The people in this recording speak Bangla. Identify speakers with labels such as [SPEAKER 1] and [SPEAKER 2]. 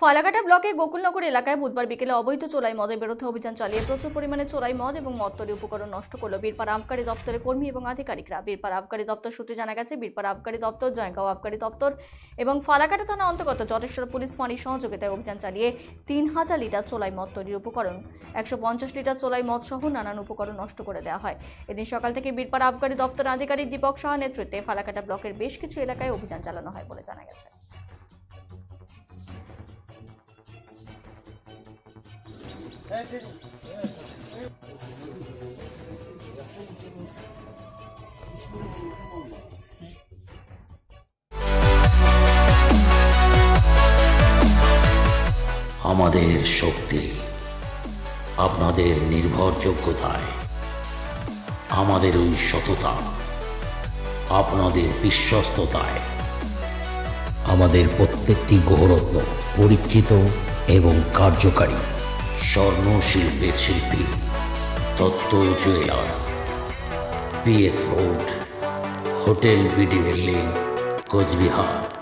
[SPEAKER 1] ফালাকাটা ব্লকে গোকুলনগর এলাকায় বুধবার বিকেলে অবৈধ চোলাই মদের বিরুদ্ধে অভিযান চালিয়ে প্রচুর পরিমাণে চোলাই মদ এবং মদ তৈরি উপকরণ নষ্ট করল বীরপাড়া আবকারী দপ্তরের কর্মী এবং আধিকারিকরা। বীরপাড়া আবকারী দপ্তর সূত্রে জানা গেছে, বীরপাড়া আবকারী দপ্তর, জয়গাঁও আবকারী দপ্তর এবং ফালাকাটা থানা অন্তর্গত জটেশ্বর পুলিশ ফাঁড়ির সহযোগিতায় অভিযান চালিয়ে 3000 লিটার চোলাই মদ তৈরির উপকরণ, 150 লিটার চোলাই মদ সহ নানান উপকরণ নষ্ট করে দেওয়া হয়। এদিন সকাল থেকে বীরপাড়া আবকারী দপ্তর আধিকারিক দীপক সাহার নেতৃত্বে ফালাকাটা ব্লকের বেশ কিছু এলাকায় অভিযান চালানো হয় বলে জানা গেছে।
[SPEAKER 2] আমাদের শক্তি আপনাদের নির্ভরযোগ্যতায়, আমাদের ওই সততা আপনাদের বিশ্বস্ততায়। আমাদের প্রত্যেকটি গ্রহরত্ন পরীক্ষিত এবং কার্যকারী। স্বর্ণ শিল্পের শিল্পী Dutta jewellers, PS road, hotel BD building, Cooch Behar.